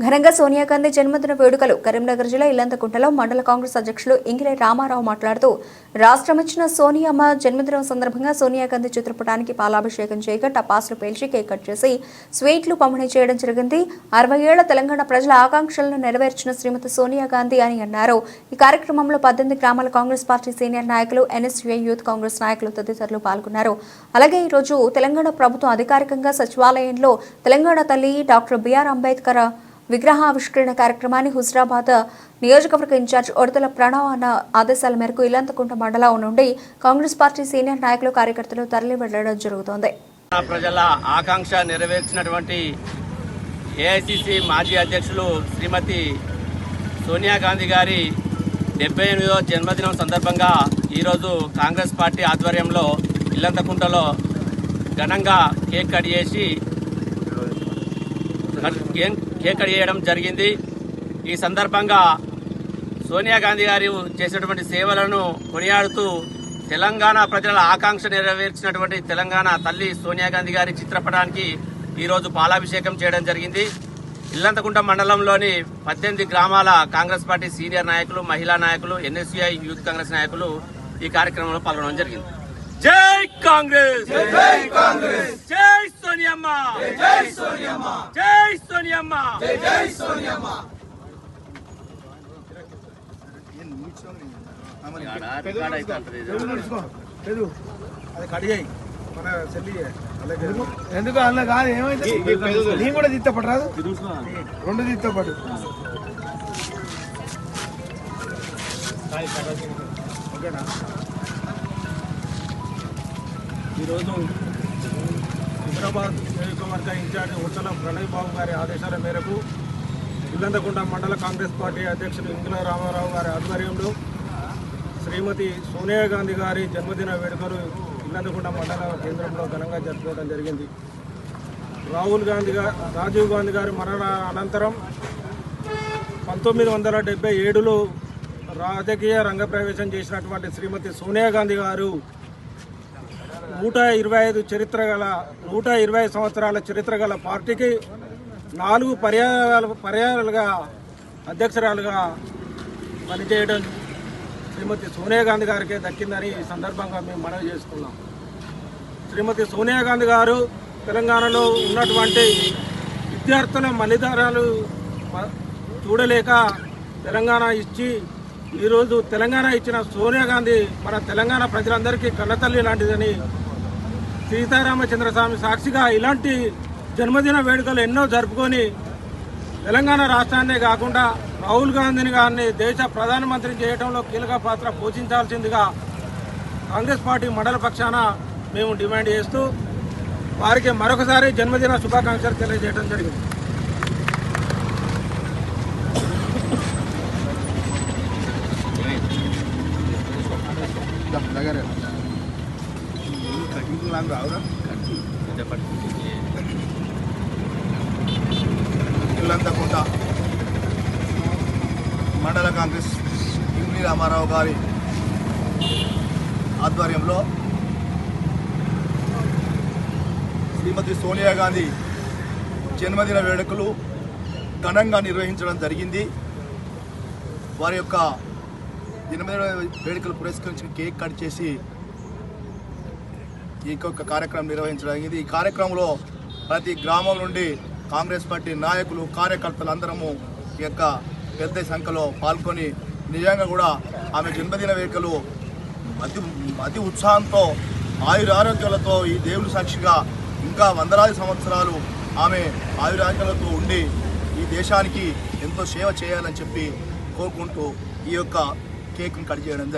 ఘనంగా సోనియా గాంధీ జన్మదిన వేడుకలు కరీంనగర్ జిల్లా ఇల్లంతకుంటలో మండల కాంగ్రెస్ అధ్యక్షులు ఇంగిలే రామారావు మాట్లాడుతూ రాష్ట్రమిచ్చిన సోనియమ్మ జన్మదినం సందర్భంగా సోనియా గాంధీ చిత్రపటానికి పాలాభిషేకం చేయగా టపాసులు పేల్చి కేక్ కట్ చేసి స్వీట్లు పంపిణీ చేయడం జరిగింది. 60 ఏళ్ల తెలంగాణ ప్రజల ఆకాంక్షలను నెరవేర్చిన శ్రీమతి సోనియా గాంధీ అని అన్నారు. ఈ కార్యక్రమంలో 18 గ్రామాల కాంగ్రెస్ పార్టీ సీనియర్ నాయకులు, ఎన్ఎస్యూఐ యూత్ కాంగ్రెస్ నాయకులు తదితరులు పాల్గొన్నారు. అలాగే ఈ రోజు తెలంగాణ ప్రభుత్వం అధికారికంగా సచివాలయంలో తెలంగాణ తల్లి డాక్టర్ బిఆర్ అంబేద్కర్ విగ్రహావిష్కరణ కార్యక్రమాన్ని హుజరాబాద్ నియోజకవర్గ ఇన్ఛార్జ్ ఒడతల ప్రణవ్ అన్న ఆదేశాల మేరకు ఇల్లంతకుంట మండలం నుండి కాంగ్రెస్ పార్టీ సీనియర్ నాయకులు, కార్యకర్తలు తరలి వెళ్లడం జరుగుతోంది. ప్రజల ఆకాంక్ష నెరవేర్చినటువంటి ఏఐసిసి మాజీ అధ్యక్షులు శ్రీమతి సోనియా గాంధీ గారి 78వ జన్మదినం సందర్భంగా ఈరోజు కాంగ్రెస్ పార్టీ ఆధ్వర్యంలో ఇల్లంతకుంటలో ఘనంగా కేక్ కట్ చేయడం జరిగింది. ఈ సందర్భంగా సోనియా గాంధీ గారు చేసినటువంటి సేవలను కొనియాడుతూ తెలంగాణ ప్రజల ఆకాంక్ష నెరవేర్చినటువంటి తెలంగాణ తల్లి సోనియా గాంధీ గారి చిత్రపటానికి ఈరోజు పాలాభిషేకం చేయడం జరిగింది. ఇల్లంతకుంట మండలంలోని 18 గ్రామాల కాంగ్రెస్ పార్టీ సీనియర్ నాయకులు, మహిళా నాయకులు, ఎన్ఎస్యూఐ యూత్ కాంగ్రెస్ నాయకులు ఈ కార్యక్రమంలో పాల్గొనడం జరిగింది. జై కాంగ్రెస్, జై కాంగ్రెస్, జై సోనియమ్మ, జై సోనియమ్మ, జై సోనియమ్మ, జై సోనియమ్మ. ఎందుకు అలా కాదు, ఏమైంది నేను కూడా తీర్చపడరాదు, 2 తీర్చపడు. ఓకేనా? ఈరోజు హైదరాబాద్ నియోజకవర్గ ఇన్ఛార్జ్ ఉత్తల ప్రణయ్ బాబు గారి ఆదేశాల మేరకు ఇల్లంతకుంట మండల కాంగ్రెస్ పార్టీ అధ్యక్షులు ఇంగిలే రామారావు గారి ఆధ్వర్యంలో శ్రీమతి సోనియా గాంధీ గారి జన్మదిన వేడుకలు ఇల్లంతకుంట మండల కేంద్రంలో ఘనంగా జరుపుకోవడం జరిగింది. రాజీవ్ గాంధీ గారి మరణ అనంతరం 1977లో రాజకీయ రంగప్రవేశం చేసినటువంటి శ్రీమతి సోనియా గాంధీ గారు 120 సంవత్సరాల చరిత్ర గల పార్టీకి 4 పర్యాయాలుగా అధ్యక్షురాలుగా పనిచేయడం శ్రీమతి సోనియా గాంధీ గారికే దక్కిందని ఈ సందర్భంగా మేము మనవి చేసుకున్నాం. శ్రీమతి సోనియా గాంధీ గారు తెలంగాణలో ఉన్నటువంటి విద్యార్థుల మలిదారాలు చూడలేక తెలంగాణ ఇచ్చి ఈరోజు తెలంగాణ ఇచ్చిన సోనియా గాంధీ మన తెలంగాణ ప్రజలందరికీ కన్నతల్లి లాంటిదని సీతారామచంద్రస్వామి సాక్షిగా ఇలాంటి జన్మదిన వేడుకలు ఎన్నో జరుపుకొని తెలంగాణ రాష్ట్రాన్నే కాకుండా రాహుల్ గాంధీని గారిని దేశ ప్రధానమంత్రి చేయడంలో కీలక పాత్ర పోషించాల్సిందిగా కాంగ్రెస్ పార్టీ మండల పక్షాన మేము డిమాండ్ చేస్తూ వారికి మరొకసారి జన్మదిన శుభాకాంక్షలు తెలియజేయడం జరిగింది. ఇల్లంతకుంట మండల కాంగ్రెస్ ఇంగిలే రామారావు గారి ఆధ్వర్యంలో శ్రీమతి సోనియా గాంధీ జన్మదిన వేడుకలు ఘనంగా నిర్వహించడం జరిగింది. వారి యొక్క జన్మదిన వేడుకలు పురస్కరించి కేక్ కట్ చేసి ఈ యొక్క కార్యక్రమం నిర్వహించడం జరిగింది. ఈ కార్యక్రమంలో ప్రతి గ్రామం నుండి కాంగ్రెస్ పార్టీ నాయకులు, కార్యకర్తలు అందరము ఈ యొక్క పెద్ద సంఖ్యలో పాల్గొని నిజంగా కూడా ఆమె జన్మదిన వేడుకలు అతి ఉత్సాహంతో ఆయురారోగ్యాలతో ఈ దేవుని సాక్షిగా ఇంకా వందలాది సంవత్సరాలు ఆమె ఆయురారోగ్యాలతో ఉండి ఈ దేశానికి ఎంతో సేవ చేయాలని చెప్పి కోరుకుంటూ ఈ యొక్క కేక్ను కట్ చేయడం జరిగింది.